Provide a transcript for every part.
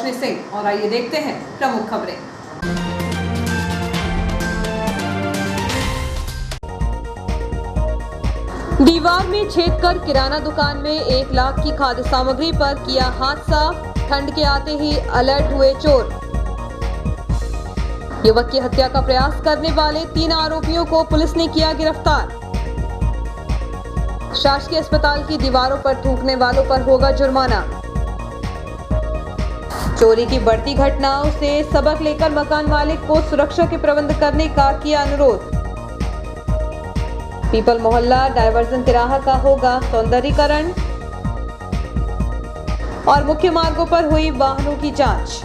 रोशनी सिंह। और आइए देखते हैं प्रमुख खबरें। दीवार में छेद कर किराना दुकान में 1 लाख की खाद्य सामग्री पर किया हाथ साफ। ठंड के आते ही अलर्ट हुए चोर। युवक की हत्या का प्रयास करने वाले 3 आरोपियों को पुलिस ने किया गिरफ्तार। शासकीय अस्पताल की दीवारों पर थूकने वालों पर होगा जुर्माना। चोरी की बढ़ती घटनाओं से सबक लेकर मकान मालिक को सुरक्षा के प्रबंध करने का किया अनुरोध। पीपल मोहल्ला डायवर्जन तिराहा का होगा सौंदर्यीकरण। और मुख्य मार्गों पर हुई वाहनों की जांच।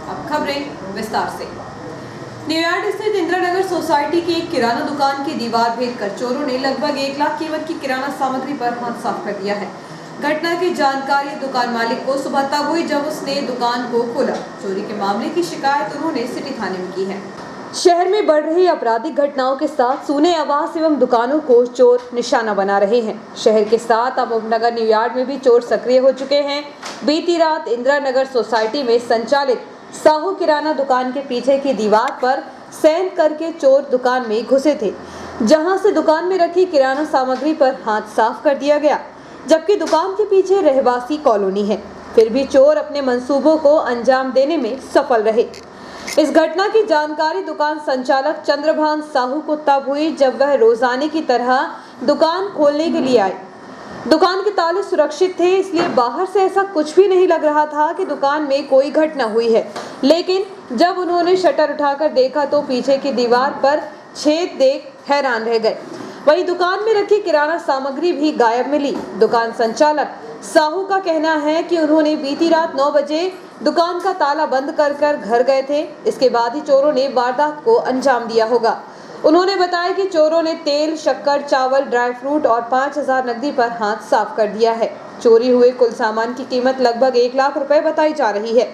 अब खबरें विस्तार से। न्यूयार्क स्थित इंदिरा नगर सोसाइटी की एक किराना दुकान की दीवार भेद कर चोरों ने लगभग 1 लाख कीमत की किराना सामग्री पर हाथ साफ कर दिया है। घटना की जानकारी दुकान मालिक को सुबह तब हुई जब उसने दुकान को खोला। चोरी के मामले की शिकायत उन्होंने सिटी थाने में की है। शहर में बढ़ रही आपराधिक घटनाओं के साथ सूने आवास एवं दुकानों को चोर निशाना बना रहे हैं। शहर के साथ अब उपनगर न्यूयार्क में भी चोर सक्रिय हो चुके हैं। बीती रात इंदिरा नगर सोसाइटी में संचालित साहू किराना दुकान के पीछे की दीवार पर सैन करके चोर दुकान में घुसे थे, जहां से दुकान में रखी किराना सामग्री पर हाथ साफ कर दिया गया, जबकि दुकान के पीछे रहवासी कॉलोनी है। फिर भी चोर अपने मंसूबों को अंजाम देने में सफल रहे। इस घटना की जानकारी दुकान संचालक चंद्रभान साहू को तब हुई जब वह रोजाने की तरह दुकान खोलने के लिए आए। दुकान के ताले सुरक्षित थे, इसलिए बाहर से ऐसा कुछ भी नहीं लग रहा था कि दुकान में कोई घटना हुई है। लेकिन जब उन्होंने शटर उठाकर देखा तो पीछे की दीवार पर छेद देख हैरान रह गए। वहीं दुकान में रखी किराना सामग्री भी गायब मिली। दुकान संचालक साहू का कहना है कि उन्होंने बीती रात 9 बजे दुकान का ताला बंद कर घर गए थे। इसके बाद ही चोरों ने वारदात को अंजाम दिया होगा। उन्होंने बताया कि चोरों ने तेल, शक्कर, चावल, ड्राई फ्रूट और 5,000 नकदी पर हाथ साफ कर दिया है। चोरी हुए कुल सामान की कीमत लगभग 1 लाख रुपए बताई जा रही है।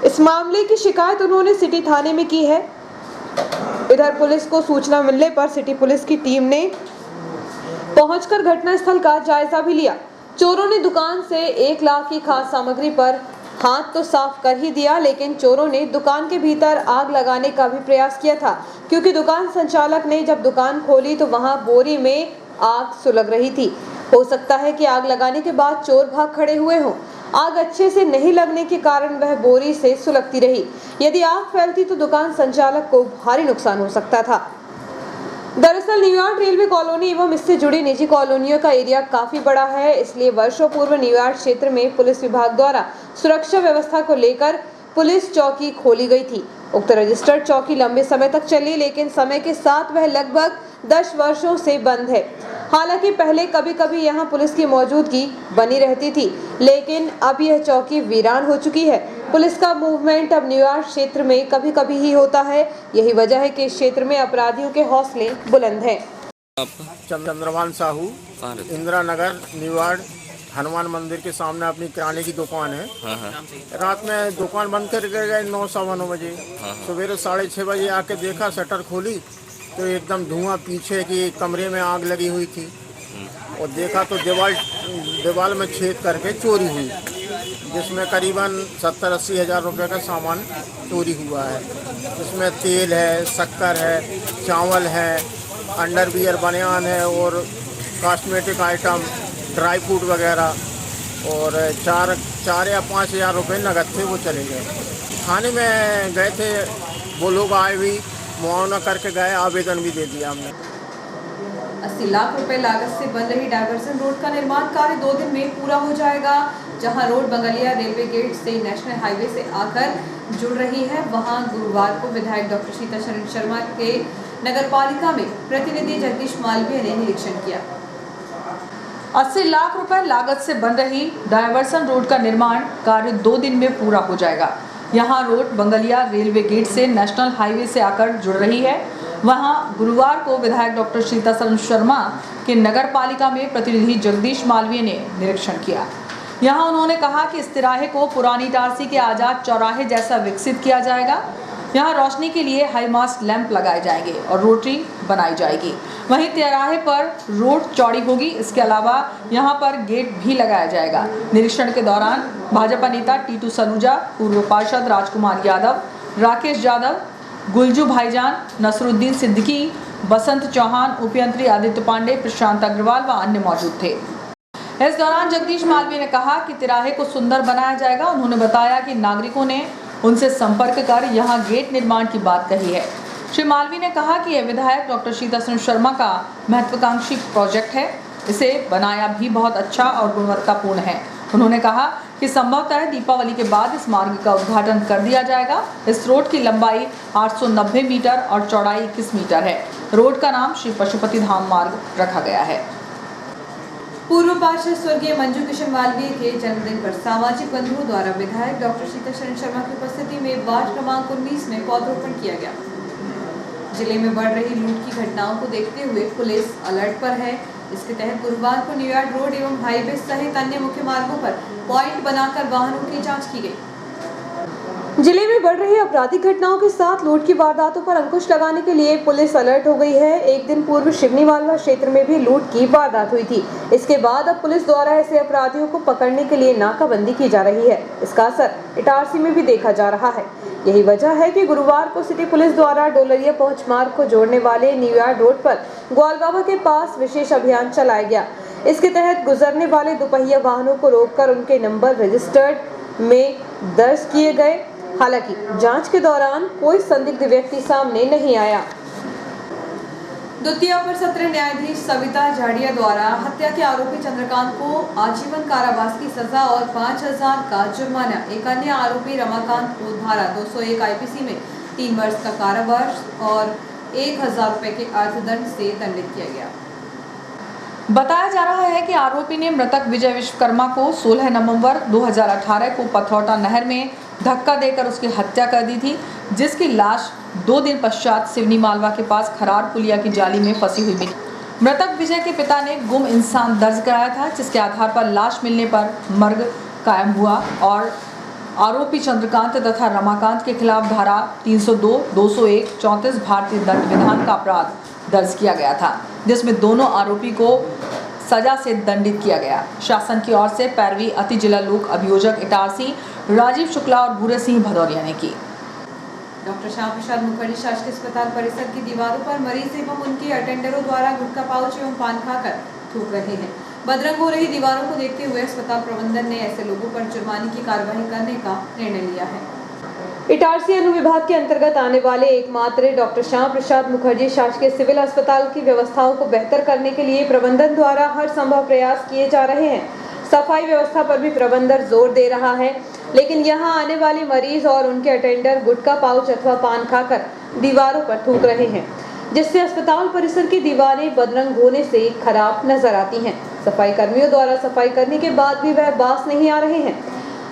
इस मामले की शिकायत उन्होंने सिटी थाने में की है। इधर पुलिस को सूचना मिलने पर सिटी पुलिस की टीम ने पहुंचकर घटनास्थल का जायजा भी लिया। चोरों ने दुकान से 1 लाख की खाद्य सामग्री पर हाथ तो साफ कर ही दिया, लेकिन चोरों ने दुकान के भीतर आग लगाने का भी प्रयास किया था, क्योंकि दुकान संचालक ने जब दुकान खोली तो वहां बोरी में आग सुलग रही थी। हो सकता है कि आग लगाने के बाद चोर भाग खड़े हुए हों। आग अच्छे से नहीं लगने के कारण वह बोरी से सुलगती रही। यदि आग फैलती तो दुकान संचालक को भारी नुकसान हो सकता था। दरअसल न्यूयार्क रेलवे कॉलोनी एवं इससे जुड़ी निजी कॉलोनियों का एरिया काफी बड़ा है, इसलिए वर्षों पूर्व न्यूयार्क क्षेत्र में पुलिस विभाग द्वारा सुरक्षा व्यवस्था को लेकर पुलिस चौकी खोली गई थी। उक्त रजिस्टर्ड चौकी लंबे समय तक चली, लेकिन समय के साथ वह लगभग 10 वर्षों से बंद है। हालांकि पहले कभी कभी यहाँ पुलिस की मौजूदगी बनी रहती थी, लेकिन अब यह चौकी वीरान हो चुकी है। पुलिस का मूवमेंट अब न्यूयार्क क्षेत्र में कभी कभी ही होता है। यही वजह है कि इस क्षेत्र में अपराधियों के हौसले बुलंद हैं। चंद्रभान साहू, इंदिरा नगर न्यूयार्क हनुमान मंदिर के सामने अपनी किराने की दुकान है। रात में दुकान बंद कर गए 9 सवा 9 बजे। सवेरे 6:30 बजे आके देखा, शटर खोली तो एकदम धुआं, पीछे की कमरे में आग लगी हुई थी। और देखा तो दीवार में छेद करके चोरी हुई, जिसमें करीबन 70-80 हज़ार रुपये का सामान चोरी हुआ है। इसमें तेल है, शक्कर है, चावल है, अंडरवियर, बनियान है और कॉस्मेटिक आइटम, ड्राई फ्रूट वगैरह। और 4 या 5 हज़ार रुपये नगद थे, वो चले गए। थाने में गए थे, वो लोग आए भी, मुआवना करके गए, आवेदन भी दे दिया हमने। 80 लाख रुपए लागत से बन रही डायवर्जन रोड का निर्माण कार्य 2 दिन में पूरा हो जाएगा। जहां रोड बंगलिया रेलवे गेट से नेशनल हाईवे से आकर जुड़ रही है, वहां गुरुवार को विधायक डॉक्टर सीताचरण शर्मा के नगरपालिका में प्रतिनिधि जगदीश मालवीय ने निरीक्षण किया। 80 लाख रुपए लागत से बन रही डायवर्सन रोड का निर्माण कार्य 2 दिन में पूरा हो जाएगा। यहाँ रोड बंगलिया रेलवे गेट से नेशनल हाईवे से आकर जुड़ रही है। वहाँ गुरुवार को विधायक डॉक्टर सीताचरण शर्मा के नगर पालिका में प्रतिनिधि जगदीश मालवीय ने निरीक्षण किया। यहाँ उन्होंने कहा कि इस तिराहे को पुरानी इटारसी के आजाद चौराहे जैसा विकसित किया जाएगा। यहाँ रोशनी के लिए हाई मास्ट लैंप लगाए जाएंगे और रोटरी बनाई जाएगी। वहीं तिराहे पर रोड चौड़ी होगी। इसके अलावा यहाँ पर गेट भी लगाया जाएगा। निरीक्षण के दौरान भाजपा नेता टीटू सलूजा, पूर्व पार्षद राजकुमार यादव, राकेश यादव, गुलजू भाईजान, नसरुद्दीन सिद्दीकी, बसंत चौहान, उपयंत्री आदित्य पांडे, प्रशांत अग्रवाल व अन्य मौजूद थे। इस दौरान जगदीश मालवीय ने कहा कि तिराहे को सुंदर बनाया जाएगा। उन्होंने बताया कि नागरिकों ने उनसे संपर्क कर यहां गेट निर्माण की बात कही है। श्री मालवीय ने कहा कि यह विधायक डॉक्टर शीतल शर्मा का महत्वाकांक्षी प्रोजेक्ट है। इसे बनाया भी बहुत अच्छा और गुणवत्तापूर्ण है। उन्होंने कहा कि संभवतः दीपावली के बाद इस मार्ग का उद्घाटन कर दिया जाएगा। इस रोड की लंबाई 890 मीटर और चौड़ाई 21 मीटर है। रोड का नाम श्री पशुपति धाम मार्ग रखा गया है। पूर्व पार्षद स्वर्गीय मंजू किशन मालवीय के जन्मदिन पर सामाजिक बंधुओं द्वारा विधायक डॉक्टर शीतल शर्मा की उपस्थिति में वार्ड क्रमांक 19 में पौधरोपण किया गया। जिले में बढ़ रही लूट की घटनाओं को देखते हुए पुलिस अलर्ट पर है। इसके तहत गुरुवार को न्यूयार्ड रोड एवं हाईवे सहित अन्य मुख्य मार्गों पर पॉइंट बनाकर वाहनों की जांच की गई। जिले में बढ़ रही आपराधिक घटनाओं के साथ लूट की वारदातों पर अंकुश लगाने के लिए पुलिस अलर्ट हो गई है। एक दिन पूर्व शिवनी मालवा क्षेत्र में भी लूट की वारदात हुई थी। इसके बाद अब पुलिस द्वारा ऐसे अपराधियों को पकड़ने के लिए नाकाबंदी की जा रही है। इसका असर इटारसी में भी देखा जा रहा है। यही वजह है कि गुरुवार को सिटी पुलिस द्वारा डोलरिया पहुंच मार्ग को जोड़ने वाले न्यूयार्ड रोड पर ग्वालबाबा के पास विशेष अभियान चलाया गया। इसके तहत गुजरने वाले दोपहिया वाहनों को रोककर उनके नंबर रजिस्टर्ड में दर्ज किए गए। हालांकि जांच के दौरान कोई संदिग्ध व्यक्ति सामने नहीं आया। द्वितीय अपर सत्र न्यायाधीश सविता झाड़िया द्वारा हत्या के आरोपी चंद्रकांत को आजीवन कारावास की सजा और 5,000 का जुर्माना, एक अन्य आरोपी रमाकांत को धारा 201 आईपीसी में 3 वर्ष का कारावास और 1,000 रुपए के अर्थदंड से दंडित किया गया। बताया जा रहा है कि आरोपी ने मृतक विजय विश्वकर्मा को 16 नवंबर 2018 को पथौटा नहर में धक्का देकर उसकी हत्या कर दी थी, जिसकी लाश 2 दिन पश्चात सिवनी मालवा के पास खरार पुलिया की जाली में फंसी हुई मिली। मृतक विजय के पिता ने गुम इंसान दर्ज कराया था, जिसके आधार पर लाश मिलने पर मर्ग कायम हुआ और आरोपी चंद्रकांत तथा रमाकांत के खिलाफ धारा 302, 201, 34 भारतीय दंड विधान का अपराध दर्ज किया गया था, जिसमें दोनों आरोपी को सजा से दंडित किया गया। शासन की ओर से पैरवी अति जिला लोक अभियोजक इटारसी राजीव शुक्ला और भूरे सिंह भदौरिया ने की। डॉक्टर श्याम प्रसाद मुखर्जी शासकीय अस्पताल परिसर की दीवारों पर मरीज एवं उनके अटेंडरों द्वारा गुटखा पाउच एवं पान खाकर थूक रहे हैं। बदरंग हो रही दीवारों को देखते हुए अस्पताल प्रबंधन ने ऐसे लोगों पर जुर्माने की कार्रवाई करने का निर्णय लिया है। इटारसी अनुविभाग के अंतर्गत आने वाले एकमात्र डॉक्टर श्याम प्रसाद मुखर्जी शासकीय सिविल अस्पताल की व्यवस्थाओं को बेहतर करने के लिए प्रबंधन द्वारा हर संभव प्रयास किए जा रहे हैं। सफाई व्यवस्था पर भी प्रबंधन जोर दे रहा है, लेकिन यहां आने वाले मरीज और उनके अटेंडर गुटखा पाउच अथवा पान खाकर दीवारों पर थूक रहे हैं, जिससे अस्पताल परिसर की दीवारें बदरंग होने से खराब नजर आती हैं। सफाई कर्मियों द्वारा सफाई करने के बाद भी वह बास नहीं आ रहे हैं।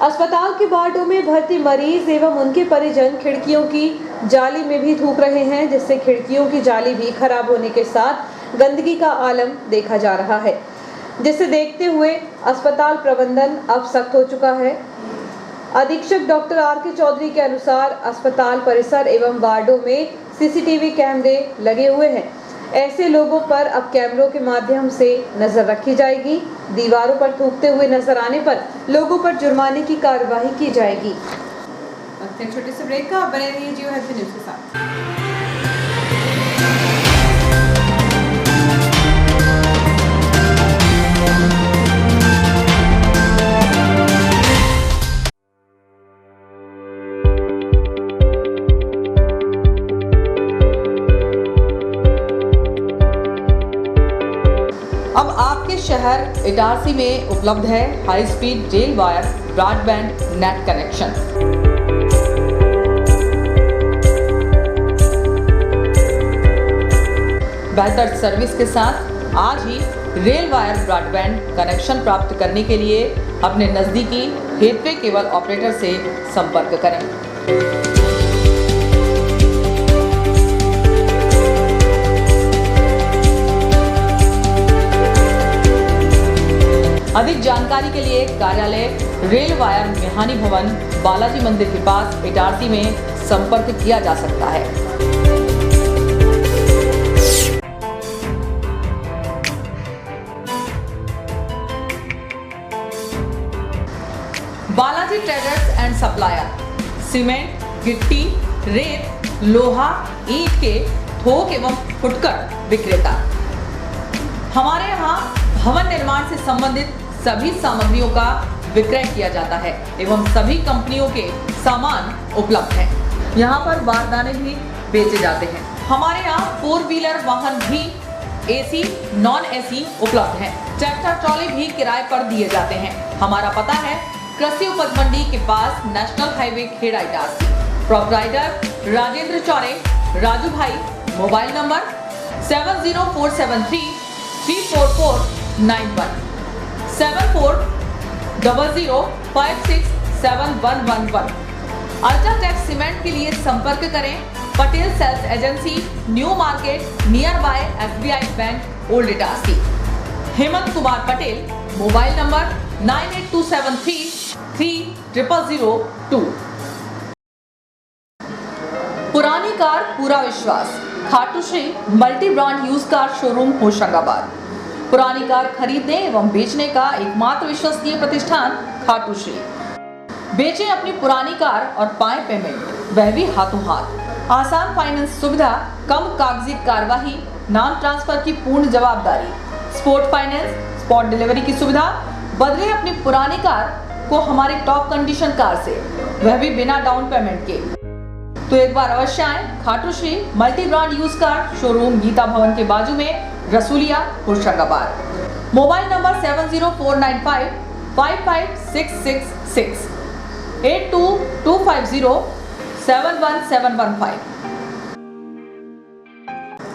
अस्पताल के वार्डों में भर्ती मरीज एवं उनके परिजन खिड़कियों की जाली में भी थूक रहे हैं, जिससे खिड़कियों की जाली भी खराब होने के साथ गंदगी का आलम देखा जा रहा है, जिसे देखते हुए अस्पताल प्रबंधन अब सख्त हो चुका है। अधीक्षक डॉक्टर आर.के. चौधरी के अनुसार अस्पताल परिसर एवं वार्डों में सीसीटीवी कैमरे लगे हुए हैं। ऐसे लोगों पर अब कैमरों के माध्यम से नजर रखी जाएगी। दीवारों पर थूकते हुए नजर आने पर लोगों पर जुर्माने की कार्रवाई की जाएगी। छोटे से ब्रेक का, बने रहिए जियो हेल्थ न्यूज के साथ। अब आपके शहर इटारसी में उपलब्ध है high speed rail wire broadband net connection. बेहतर सर्विस के साथ आज ही रेल वायर ब्रॉडबैंड कनेक्शन प्राप्त करने के लिए अपने नज़दीकी गेटवे केबल ऑपरेटर से संपर्क करें। अधिक जानकारी के लिए कार्यालय रेल वाया मेहानी भवन, बालाजी मंदिर के पास इटारसी में संपर्क किया जा सकता है। Balaji traders and supplier cement, गिट्टी, रेत, लोहा, ईंट के थोक एवं फुटकर विक्रेता। हमारे यहाँ भवन निर्माण से संबंधित सभी सामग्रियों का विक्रय किया जाता है एवं सभी कंपनियों के सामान उपलब्ध हैं। यहाँ पर बारदाने भी बेचे जाते हैं। हमारे यहाँ 4 व्हीलर वाहन भी एसी, नॉन एसी उपलब्ध हैं। ट्रैक्टर ट्रॉली भी किराए पर दिए जाते हैं। हमारा पता है कृषि उपज मंडी के पास national highway Kheda Itarsi. Proprietor Rajendra Chaure, Raju bhai. Mobile number 704733449 7400567111। UltraTech cement के लिए संपर्क करें Patel sales agency, new market, near by SBI bank, old Itarsi. Hemant Kumar Patel. Mobile number 9827330002। पुरानी कार पूरा विश्वास, Khatu Shri multi brand use car showroom Hoshangabad. पुरानी कार खरीदने एवं बेचने का एकमात्र विश्वसनीय प्रतिष्ठान खाटू श्री। बेचें अपनी पुरानी कार और पाएं पेमेंट, वह भी हाथों हाथ। आसान फाइनेंस सुविधा, कम कागजी कार्यवाही, नाम ट्रांसफर की पूर्ण जवाबदारी, स्पॉट फाइनेंस, स्पॉट डिलीवरी की सुविधा। बदले अपनी पुरानी कार को हमारी टॉप कंडीशन कार से, वह भी बिना डाउन पेमेंट के। तो एक बार अवश्य आए Khatu Shri multi brand use car showroom, Geeta Bhavan के बाजू में, Rasuliya, Hoshangabad. Mobile number 704955566 8225071715।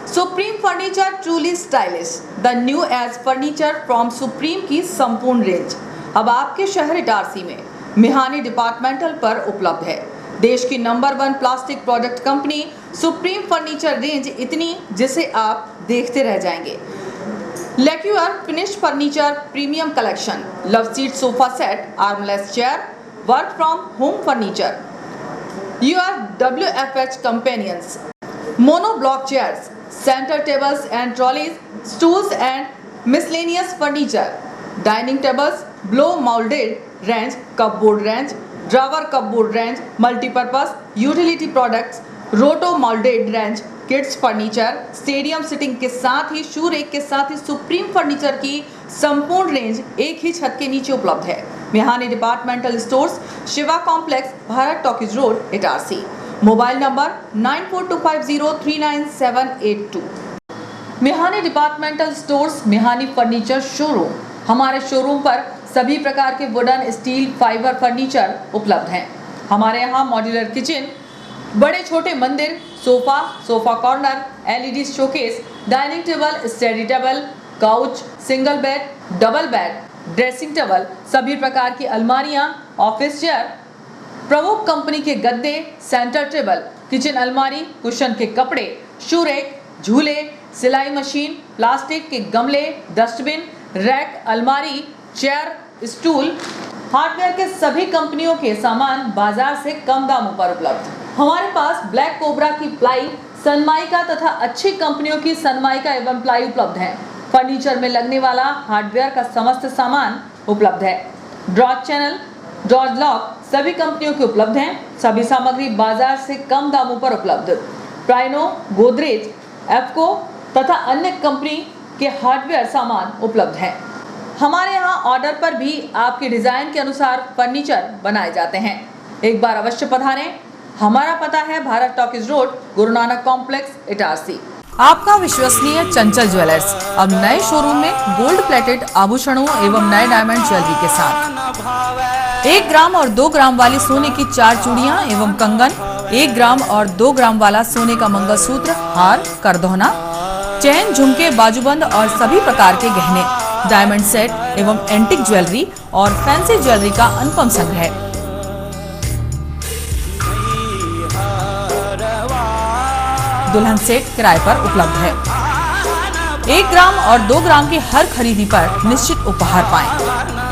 Supreme furniture truly stylish, the new age furniture from Supreme की संपूर्ण रेंज अब आपके शहर इटारसी में मिहानी डिपार्टमेंटल पर उपलब्ध है। देश की number 1 plastic product company Supreme furniture range इतनी जिसे आप देखते रह जाएंगे। Lacquer finished furniture premium collection, love seat sofa set, armless chair, work from home furniture, your WFH companions, mono block chairs, centre tables and trolleys, stools and miscellaneous furniture, dining tables, blow moulded range, cupboard range, drawer cupboard range, multipurpose utility products, roto moulded range, kids furniture, stadium sitting के साथ ही शू rake के साथ ही supreme furniture की संपूर्ण range एक ही छत के नीचे उपलब्ध है। Mihani departmental stores, Shiva complex, Bharat talkies road, Itarsi. Mobile number 9425039782। Mihani departmental stores, Mihani furniture showroom. हमारे शोरूम पर सभी प्रकार के वुडन, स्टील, फाइबर फर्नीचर उपलब्ध हैं। हमारे यहाँ मॉड्यूलर किचन, बड़े छोटे मंदिर, sofa, sofa corner, LED showcase, dining table, study table, couch, single bed, double bed, dressing table, सभी प्रकार की अलमारियाँ, ऑफिस चेयर, प्रमुख कंपनी के गद्दे, सेंटर टेबल, किचन अलमारी, कुशन के कपड़े, शू रेक, झूले, सिलाई मशीन, प्लास्टिक के गमले, डस्टबिन, रैक, अलमारी, चेयर, स्टूल, हार्डवेयर के सभी कंपनियों के सामान बाजार से कम दामों पर उपलब्ध। हमारे पास ब्लैक कोबरा की प्लाई, सनमाइका तथा अच्छी कंपनियों की सनमाइका एवं प्लाई उपलब्ध है। फर्नीचर में लगने वाला हार्डवेयर का समस्त सामान उपलब्ध है। ड्रॉज चैनल, ड्रॉज लॉक सभी कंपनियों के उपलब्ध हैं। सभी सामग्री बाजार से कम दामों पर उपलब्ध। प्राइनो, गोदरेज, एफको तथा अन्य कंपनी के हार्डवेयर सामान उपलब्ध हैं। हमारे यहाँ ऑर्डर पर भी आपके डिजाइन के अनुसार फर्नीचर बनाए जाते हैं। एक बार अवश्य पधारें। हमारा पता है Bharat talkies road, Guru Nanak complex, Itarsi. आपका विश्वसनीय चंचल ज्वेलर्स अब नए शोरूम में गोल्ड प्लेटेड आभूषणों एवं नए डायमंड ज्वेलरी के साथ 1 ग्राम और 2 ग्राम वाली सोने की 4 चूड़ियां एवं कंगन, 1 ग्राम और 2 ग्राम वाला सोने का मंगलसूत्र, हार, करदोहना, चैन, झुमके, बाजूबंद और सभी प्रकार के गहने, डायमंड सेट एवं एंटिक ज्वेलरी और फैंसी ज्वेलरी का अनुपम संग्रह। दुल्हन सेट किराए पर उपलब्ध है। 1 ग्राम और 2 ग्राम की हर खरीदी पर निश्चित उपहार पाएं।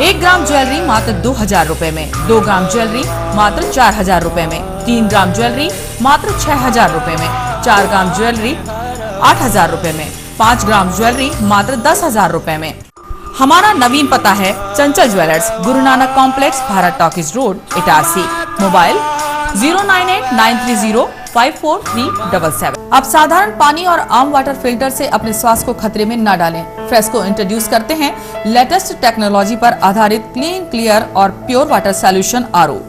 1 ग्राम ज्वेलरी मात्र 2,000 रुपए में, 2 ग्राम ज्वेलरी मात्र 4,000 रुपए में, 3 ग्राम ज्वेलरी मात्र 6,000 रुपए में, 4 ग्राम ज्वेलरी 8,000 रुपए में, 5 ग्राम ज्वेलरी मात्र 10,000 रुपए में। हमारा नवीन पता है चंचल jewellers, Guru Nanak complex, Bharat talkies road, Itarsi. Mobile 09893054377। अब साधारण पानी और आम वाटर फिल्टर से अपने स्वास्थ्य को खतरे में न डालें। फ्रेस्को इंट्रोड्यूस करते हैं लेटेस्ट टेक्नोलॉजी पर आधारित क्लीन, क्लियर और pure water solution RO,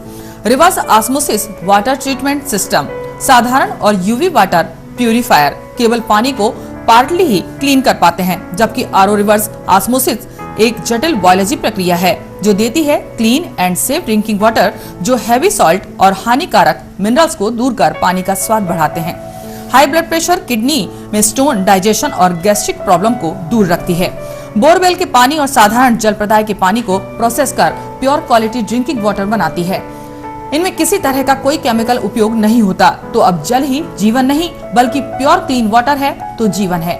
reverse osmosis water treatment system, साधारण और यूवी वाटर प्यूरिफायर केवल पानी को पार्टली ही क्लीन कर पाते हैं, जबकि आरओ रिवर्स ऑस्मोसिस एक जटिल बायोलॉजी प्रक्रिया है जो देती है clean and safe drinking water, जो हैवी सॉल्ट और हानिकारक मिनरल्स को दूर कर पानी का स्वाद बढ़ाते हैं। हाई ब्लड प्रेशर, किडनी में स्टोन, डाइजेशन और गैस्ट्रिक प्रॉब्लम को दूर रखती है। बोरवेल के पानी और साधारण जल प्रदाय के पानी को प्रोसेस कर प्योर क्वालिटी ड्रिंकिंग वाटर बनाती है। इनमें किसी तरह का कोई केमिकल उपयोग नहीं होता। तो अब जल ही जीवन नहीं बल्कि प्योर क्लीन वाटर है तो जीवन है।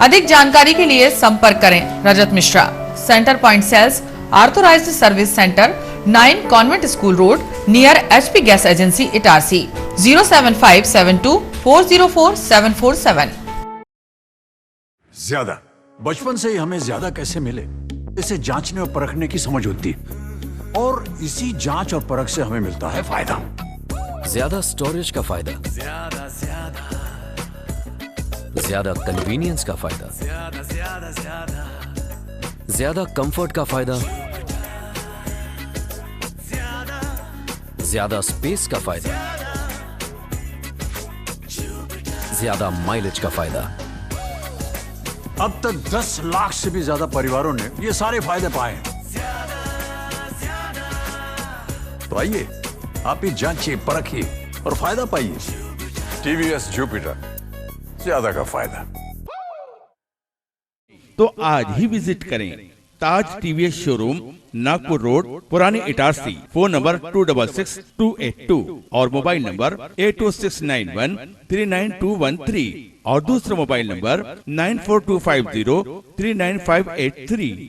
अधिक जानकारी के लिए संपर्क करें Rajat Mishra, centre point sales, authorised service centre, 9 convent school road, near HP gas agency, Itarsi. 07572404747। ज्यादा बचपन से ही हमें ज्यादा कैसे मिले, इसे जांचने और परखने की समझ होती है, और इसी जांच और परख से हमें मिलता है फायदा। ज्यादा स्टोरेज का फायदा, ज्यादा कन्वीनियंस का फायदा, ज्यादा कंफर्ट का फायदा, ज्यादा स्पेस का फायदा, ज्यादा माइलेज का फायदा। अब तक 10 लाख से भी ज्यादा परिवारों ने ये सारे फायदे पाए हैं। तो आइए आप ही जांचिए, परखिए और फायदा पाइए। TVS जुपिटर, ज्यादा का फायदा। तो आज ही विजिट करें ताज TVS शोरूम, नागपुर रोड, पुरानी इटारसी। फोन नंबर 266282 और मोबाइल नंबर 8269139213 और दूसरा मोबाइल नंबर 9425039583।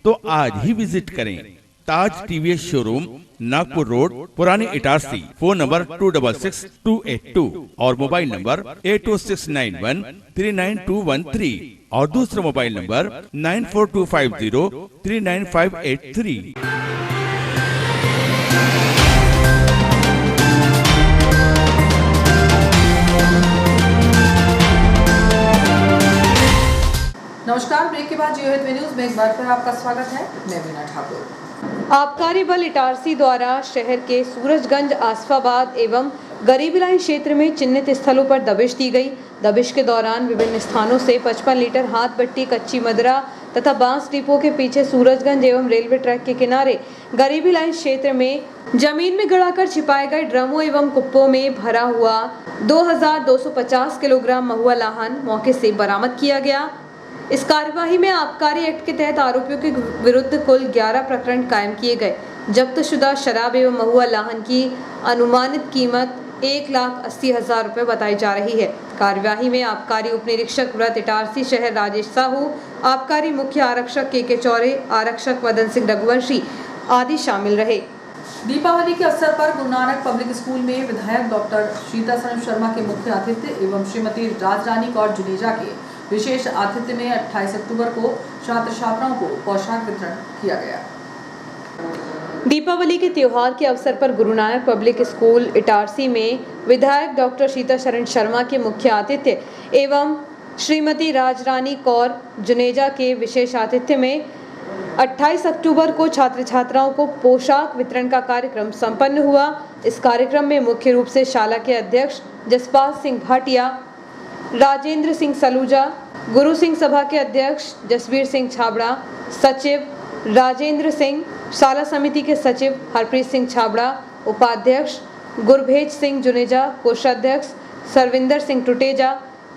तो आज ही विजिट करें ताज TVS शोरूम, नागपुर रोड, पुरानी इटारसी। फोन नंबर 266282 और मोबाइल नंबर 8269139213 और दूसरा मोबाइल नंबर 9425039583। नमस्कार, ब्रेक के बाद जियो हित न्यूज में एक बार फिर आपका स्वागत है। मैं वीना ठाकुर। आबकारी बल इटारसी द्वारा शहर के सूरजगंज, आसफाबाद एवं गरीबी लाइन क्षेत्र में चिन्हित स्थलों पर दबिश दी गई। दबिश के दौरान विभिन्न स्थानों से 55 लीटर हाथ भट्टी, कच्ची मदरा तथा बांस डिपो के पीछे सूरजगंज एवं रेलवे ट्रैक के किनारे गरीबी लाइन क्षेत्र में जमीन में गड़ाकर छिपाए गए ड्रमों एवं कुप्पों में भरा हुआ 2250 किलोग्राम महुआ लाहन मौके से बरामद किया गया। इस कार्यवाही में आबकारी एक्ट के तहत आरोपियों के विरुद्ध कुल 11 प्रकरण कायम किए गए। जब्त शुदा शराब एवं महुआ लाहन की अनुमानित कीमत 1,80,000 रुपये बताई जा रही है। कार्यवाही में आबकारी उप निरीक्षक व्रत इटारसी शहर राजेश साहू, आबकारी मुख्य आरक्षक के चौरे, आरक्षक मदन सिंह रघुवंशी आदि शामिल रहे। दीपावली के अवसर पर गुरु नानक पब्लिक स्कूल में विधायक डॉक्टर शीता शरण शर्मा के मुख्य आतिथ्य एवं श्रीमती राजरानी कौर जुनेजा के विशेष आतिथ्य में 28 अक्टूबर को छात्र छात्राओं को पोशाक वितरण किया गया। दीपावली के त्योहार के अवसर पर गुरु नानक पब्लिक स्कूल इटारसी में विधायक डॉक्टर शीता शरण शर्मा के मुख्य आतिथ्य एवं श्रीमती राजरानी कौर जुनेजा के विशेष आतिथ्य में 28 अक्टूबर को छात्र छात्राओं को पोशाक वितरण का कार्यक्रम संपन्न हुआ। इस कार्यक्रम में मुख्य रूप से शाला के अध्यक्ष जसपाल सिंह भाटिया, राजेंद्र सिंह सलूजा, गुरु सिंह सभा के अध्यक्ष जसवीर सिंह छाबड़ा, सचिव राजेंद्र सिंह, शाला समिति के सचिव हरप्रीत सिंह छाबड़ा, उपाध्यक्ष गुरभेज सिंह जुनेजा, कोषाध्यक्ष सरविंदर सिंह टुटेजा,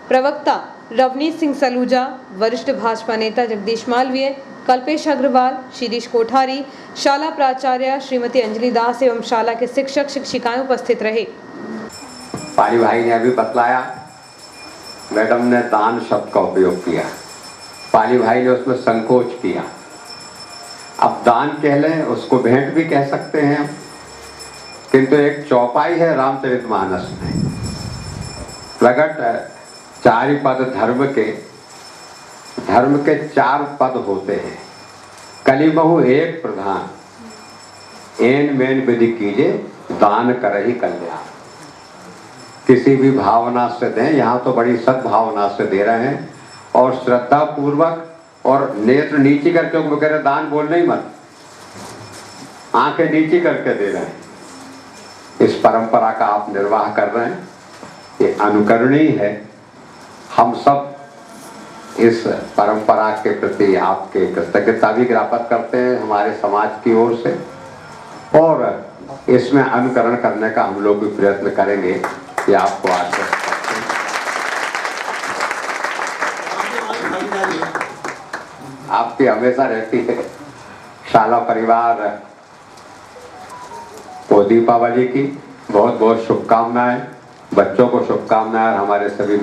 प्रवक्ता रवनीत सिंह सलूजा, वरिष्ठ भाजपा नेता जगदीश मालवीय, कल्पेश अग्रवाल, शिरीष कोठारी, शाला प्राचार्य श्रीमती अंजलि दास एवं शाला के शिक्षक शिक्षिकाएं उपस्थित रहे। पाली भाई ने अभी बतलाया, मैडम ने दान शब्द का उपयोग किया, पाली भाई ने उसमें संकोच किया। अब दान कह लें, उसको भेंट भी कह सकते हैं, किंतु एक चौपाई है रामचरितमानस में, प्रकट चारि पद धर्म के 4 पद होते हैं। कलिबहु एक प्रधान, एन मेन विधि कीजे, दान करहि कल्याण। किसी भी भावना से दें, यहाँ तो बड़ी सद्भावना से दे रहे हैं और श्रद्धा पूर्वक और नेत्र नीची करके, वो कह रहे दान बोलने ही मत, आंखें नीची करके दे रहे हैं। इस परंपरा का आप निर्वाह कर रहे हैं, ये अनुकरणीय है। हम सब इस परंपरा के प्रति आपके कृतज्ञता भी ज्ञापित करते हैं हमारे समाज की ओर से, और इसमें अनुकरण करने का हम लोग भी प्रयत्न करेंगे, ये आपको आश्वस्त करते हैं। आपकी हमेशा रहती है। शाला परिवार को दीपावली की बहुत बहुत शुभकामनाएं, बच्चों को शुभकामनाएं, हमारे सभी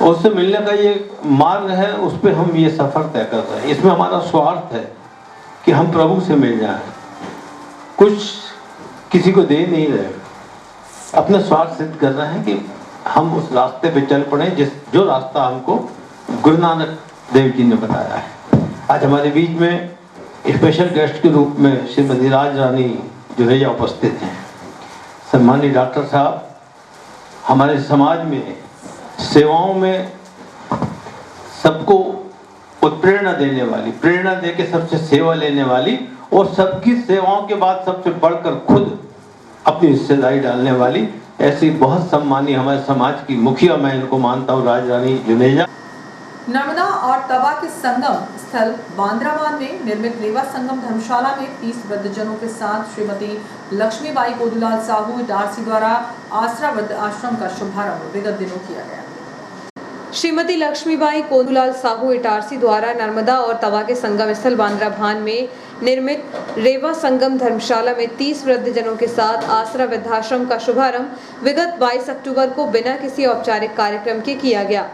उससे मिलने का ये मार्ग है, उस पर हम ये सफर तय कर रहे हैं। इसमें हमारा स्वार्थ है कि हम प्रभु से मिल जाएं, कुछ किसी को दे नहीं रहे, अपने स्वार्थ सिद्ध कर रहे हैं कि हम उस रास्ते पे चल पड़े जो रास्ता हमको गुरु नानक देव जी ने बताया है। आज हमारे बीच में स्पेशल गेस्ट के रूप में श्रीमती राज रानी जुनेजा उपस्थित हैं। सम्मानित डॉक्टर साहब हमारे समाज में सेवाओं में सबको उत्प्रेरणा देने वाली, प्रेरणा देके सबसे सेवा लेने वाली, और सबकी सेवाओं के बाद सबसे बढ़कर खुद अपनी हिस्सेदारी डालने वाली ऐसी बहुत सम्मानी हमारे समाज की मुखिया मैं इनको मानता हूँ, राज रानी जुनेजा। नर्मदा और तवा के संगम स्थल बांद्राबाद में निर्मित रेवा संगम धर्मशाला में 30 वृद्धजनों के साथ श्रीमती लक्ष्मीबाई कोदूलाल साहू इटारसी द्वारा आसरा वृद्ध आश्रम का शुभारंभ विगत दिनों किया गया। श्रीमती लक्ष्मीबाई कोदूलाल साहू इटारसी द्वारा नर्मदा और तवा के संगम स्थल बांद्राभान में निर्मित रेवा संगम धर्मशाला में 30 वृद्धजनों के साथ आसरा वृद्धाश्रम का शुभारंभ विगत 22 अक्टूबर को बिना किसी औपचारिक कार्यक्रम के किया गया।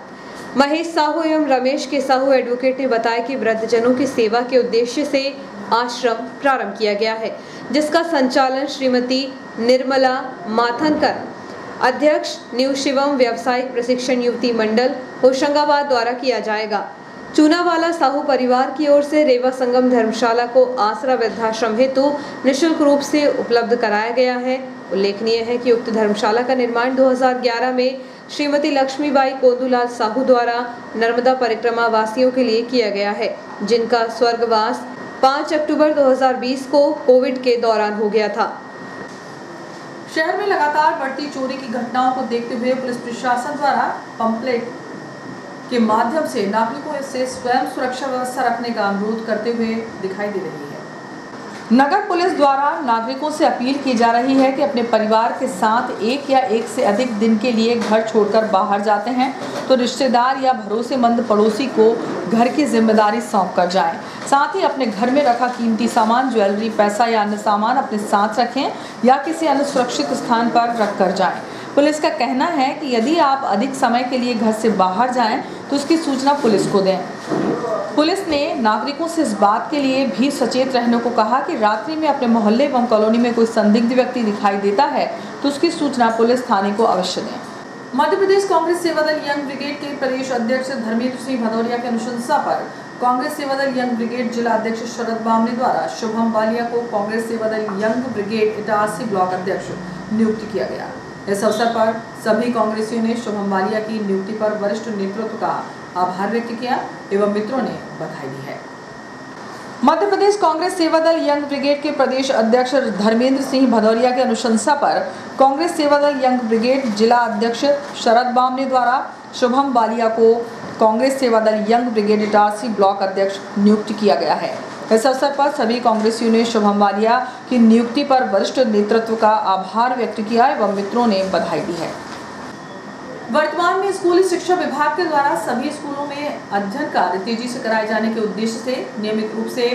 महेश साहू एवं रमेश के साहू एडवोकेट ने बताया कि वृद्धजनों की सेवा के उद्देश्य से आश्रम प्रारंभ किया गया है, जिसका संचालन श्रीमती निर्मला माथनकर, अध्यक्ष न्यू शिवम व्यावसायिक प्रशिक्षण युवती मंडल होशंगाबाद द्वारा किया जाएगा। चूनावाला साहू परिवार की ओर से रेवा संगम धर्मशाला को आसरा वृद्धाश्रम हेतु निःशुल्क रूप से उपलब्ध कराया गया है। उल्लेखनीय है कि उक्त धर्मशाला का निर्माण 2011 में श्रीमती लक्ष्मीबाई कोदूलाल साहू द्वारा नर्मदा परिक्रमा वासियों के लिए किया गया है, जिनका स्वर्गवास 5 अक्टूबर 2020 को कोविड के दौरान हो गया था। शहर में लगातार बढ़ती चोरी की घटनाओं को देखते हुए पुलिस प्रशासन द्वारा पंपलेट के माध्यम से नागरिकों से स्वयं सुरक्षा व्यवस्था रखने का अनुरोध करते हुए दिखाई दे रही है। नगर पुलिस द्वारा नागरिकों से अपील की जा रही है कि अपने परिवार के साथ एक या एक से अधिक दिन के लिए घर छोड़कर बाहर जाते हैं तो रिश्तेदार या भरोसेमंद पड़ोसी को घर की जिम्मेदारी सौंप कर जाएं। साथ ही अपने घर में रखा कीमती सामान, ज्वेलरी, पैसा या अन्य सामान अपने साथ रखें या किसी अन्य सुरक्षित स्थान पर रख कर जाएं। पुलिस का कहना है कि यदि आप अधिक समय के लिए घर से बाहर जाएं तो उसकी सूचना पुलिस को दें। पुलिस ने नागरिकों से इस बात के लिए भी सचेत रहने को कहा कि रात्रि में अपने मोहल्ले एवं कॉलोनी में कोई संदिग्ध व्यक्ति दिखाई देता है तो उसकी सूचना पुलिस थाने को अवश्य दें। मध्य प्रदेश कांग्रेस सेवादल यंग ब्रिगेड के प्रदेश अध्यक्ष धर्मेंद्र सिंह भदौरिया की अनुशंसा पर कांग्रेस सेवादल यंग ब्रिगेड जिला अध्यक्ष शरद बामने द्वारा शुभम बालिया को Congress Sevadal young brigade Itarsi block अध्यक्ष नियुक्त किया गया। इस अवसर पर सभी कांग्रेसियों ने शुभम बालिया की नियुक्ति पर वरिष्ठ नेतृत्व का आभार व्यक्त किया एवं मित्रों ने बधाई दी है। मध्य प्रदेश कांग्रेस सेवादल यंग ब्रिगेड के प्रदेश अध्यक्ष धर्मेंद्र सिंह भदौरिया की अनुशंसा पर कांग्रेस सेवादल यंग ब्रिगेड जिला अध्यक्ष शरद बामने द्वारा शुभम बालिया को कांग्रेस सेवा दल यंग ब्रिगेड इटारसी ब्लॉक अध्यक्ष नियुक्त किया गया है। इस अवसर पर सभी कांग्रेसियों ने शुभम बालिया की नियुक्ति पर वरिष्ठ नेतृत्व का आभार व्यक्त किया एवं मित्रों ने बधाई दी है। वर्तमान में स्कूली शिक्षा विभाग के द्वारा सभी स्कूलों में अध्ययन कार्य तेजी से कराए जाने के उद्देश्य से नियमित रूप से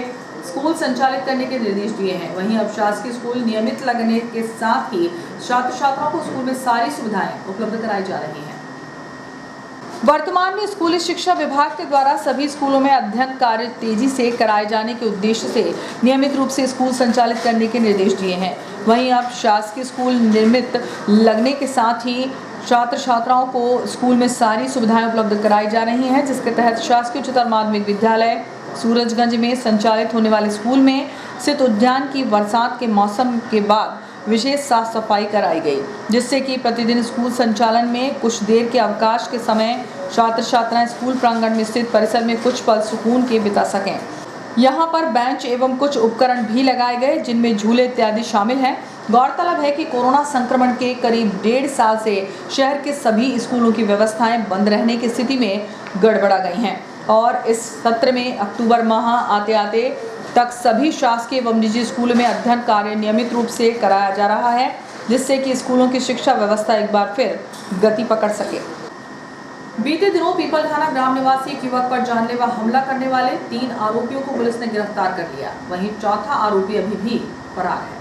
स्कूल संचालित करने के निर्देश दिए हैं। वहीं अब शासकीय स्कूल नियमित लगने के साथ ही छात्र छात्राओं को स्कूल में सारी सुविधाएं उपलब्ध कराई जा रही हैं। वर्तमान में स्कूली शिक्षा विभाग के द्वारा सभी स्कूलों में अध्ययन कार्य तेजी से कराए जाने के उद्देश्य से नियमित रूप से स्कूल संचालित करने के निर्देश दिए हैं। वहीं अब शासकीय स्कूल निर्मित लगने के साथ ही छात्र छात्राओं को स्कूल में सारी सुविधाएं उपलब्ध कराई जा रही हैं, जिसके तहत शासकीय उच्चतर माध्यमिक विद्यालय सूरजगंज में संचालित होने वाले स्कूल में स्थित उद्यान की बरसात के मौसम के बाद विशेष साफ सफाई कराई गई, जिससे कि प्रतिदिन स्कूल संचालन में कुछ देर के अवकाश के समय छात्र छात्राएं स्कूल प्रांगण में स्थित परिसर में कुछ पल सुकून के बिता सकें। यहां पर बेंच एवं कुछ उपकरण भी लगाए गए, जिनमें झूले इत्यादि शामिल हैं। गौरतलब है कि कोरोना संक्रमण के करीब 1.5 साल से शहर के सभी स्कूलों की व्यवस्थाएं बंद रहने की स्थिति में गड़बड़ा गई हैं और इस सत्र में अक्टूबर माह आते आते तक सभी शासकीय एवं निजी स्कूलों में अध्ययन कार्य नियमित रूप से कराया जा रहा है, जिससे कि स्कूलों की शिक्षा व्यवस्था एक बार फिर गति पकड़ सके। बीते दिनों पीपल थाना ग्राम निवासी एक युवक पर जानलेवा हमला करने वाले 3 आरोपियों को पुलिस ने गिरफ्तार कर लिया। वहीं चौथा आरोपी अभी भी फरार है।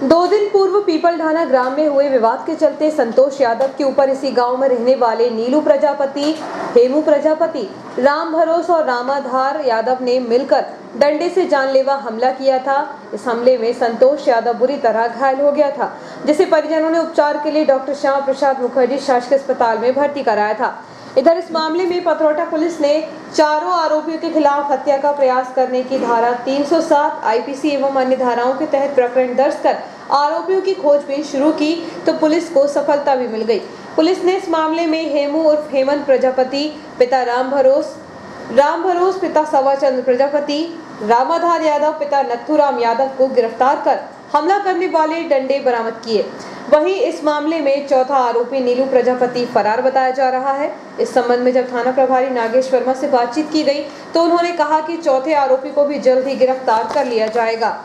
2 दिन पूर्व पीपल ढाना ग्राम में हुए विवाद के चलते संतोष यादव के ऊपर इसी गांव में रहने वाले नीलू प्रजापति, हेमू प्रजापति, राम भरोस और रामाधार यादव ने मिलकर डंडे से जानलेवा हमला किया था। इस हमले में संतोष यादव बुरी तरह घायल हो गया था, जिसे परिजनों ने उपचार के लिए डॉक्टर श्याम प्रसाद मुखर्जी शासकीय अस्पताल में भर्ती कराया था। इधर इस मामले में पथरौटा पुलिस ने चारों आरोपियों के खिलाफ हत्या का प्रयास करने की धारा 307 आईपीसी एवं अन्य धाराओं के तहत प्रकरण दर्ज कर आरोपियों की खोजबीन शुरू की, तो पुलिस को सफलता भी मिल गई। पुलिस ने इस मामले में हेमू उर्फ हेमंत प्रजापति, पिता राम भरोस पिता सवाचंद्र प्रजापति, रामाधार यादव पिता नथुराम यादव को गिरफ्तार कर हमला करने वाले डंडे बरामद किए। वहीं इस मामले में चौथा आरोपी नीलू प्रजापति फरार बताया जा रहा है। इस संबंध में जब थाना प्रभारी नागेश वर्मा से बातचीत की गई, तो उन्होंने कहा कि चौथे आरोपी को भी जल्द ही गिरफ्तार कर लिया जाएगा।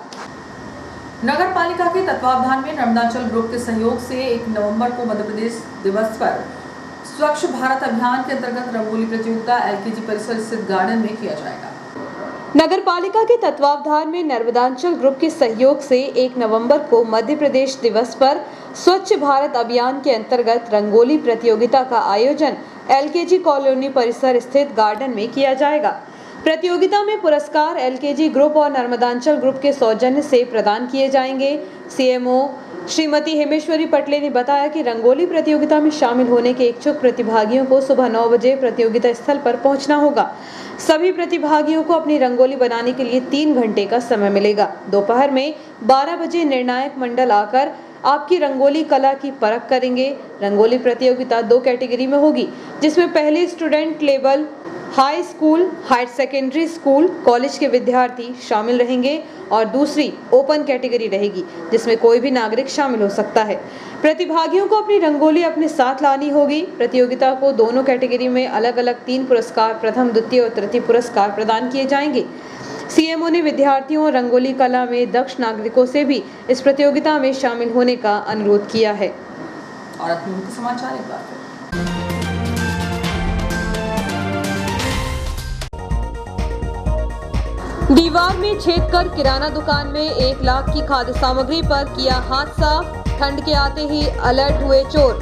नगर पालिका के तत्वावधान में नर्मदांचल ग्रुप के सहयोग से 1 नवंबर को मध्य प्रदेश दिवस पर स्वच्छ भारत अभियान के अंतर्गत रंगोली प्रतियोगिता एलकेजी परिसर स्थित गार्डन में किया जाएगा। नगर पालिका के तत्वावधान में नर्मदांचल ग्रुप के सहयोग से 1 नवंबर को मध्य प्रदेश दिवस पर स्वच्छ भारत अभियान के अंतर्गत रंगोली प्रतियोगिता का आयोजन एलकेजी कॉलोनी परिसर स्थित गार्डन में किया जाएगा। प्रतियोगिता में पुरस्कार एलकेजी ग्रुप और नर्मदांचल ग्रुप के सौजन्य से प्रदान किए जाएंगे। सीएमओ श्रीमती हेमेश्वरी पटले ने बताया कि रंगोली प्रतियोगिता में शामिल होने के इच्छुक प्रतिभागियों को सुबह 9 बजे प्रतियोगिता स्थल पर पहुंचना होगा। सभी प्रतिभागियों को अपनी रंगोली बनाने के लिए 3 घंटे का समय मिलेगा। दोपहर में 12 बजे निर्णायक मंडल आकर आपकी रंगोली कला की परख करेंगे। रंगोली प्रतियोगिता 2 कैटेगरी में होगी, जिसमें पहली student level high school, higher secondary school, college के विद्यार्थी शामिल रहेंगे और दूसरी ओपन कैटेगरी रहेगी, जिसमें कोई भी नागरिक शामिल हो सकता है। प्रतिभागियों को अपनी रंगोली अपने साथ लानी होगी। प्रतियोगिता को दोनों कैटेगरी में अलग अलग 3 पुरस्कार, प्रथम, द्वितीय और तृतीय पुरस्कार प्रदान किए जाएंगे। सीएमओ ने विद्यार्थियों और रंगोली कला में दक्ष नागरिकों से भी इस प्रतियोगिता में शामिल होने का अनुरोध किया है। और अब मुख्य समाचार एक बार फिर। दीवार में छेद कर किराना दुकान में 1 लाख की खाद्य सामग्री पर किया हाथ साफ। ठंड के आते ही अलर्ट हुए चोर।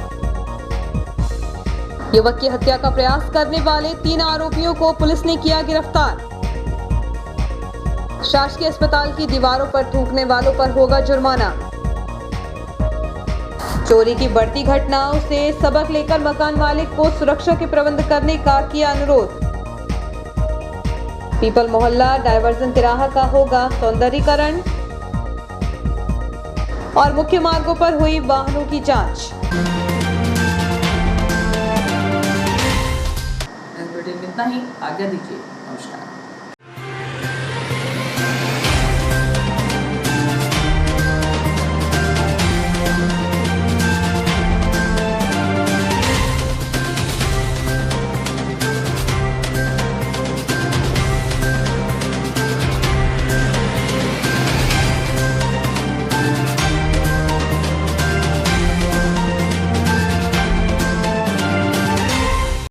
युवक की हत्या का प्रयास करने वाले 3 आरोपियों को पुलिस ने किया गिरफ्तार। शासकीय अस्पताल की दीवारों पर थूकने वालों पर होगा जुर्माना। चोरी की बढ़ती घटनाओं से सबक लेकर मकान मालिक को सुरक्षा के प्रबंध करने का किया अनुरोध। पीपल मोहल्ला डायवर्जन तिराहा का होगा सौंदर्यीकरण और मुख्य मार्गों पर हुई वाहनों की जांच। इतना ही, आज्ञा दीजिए।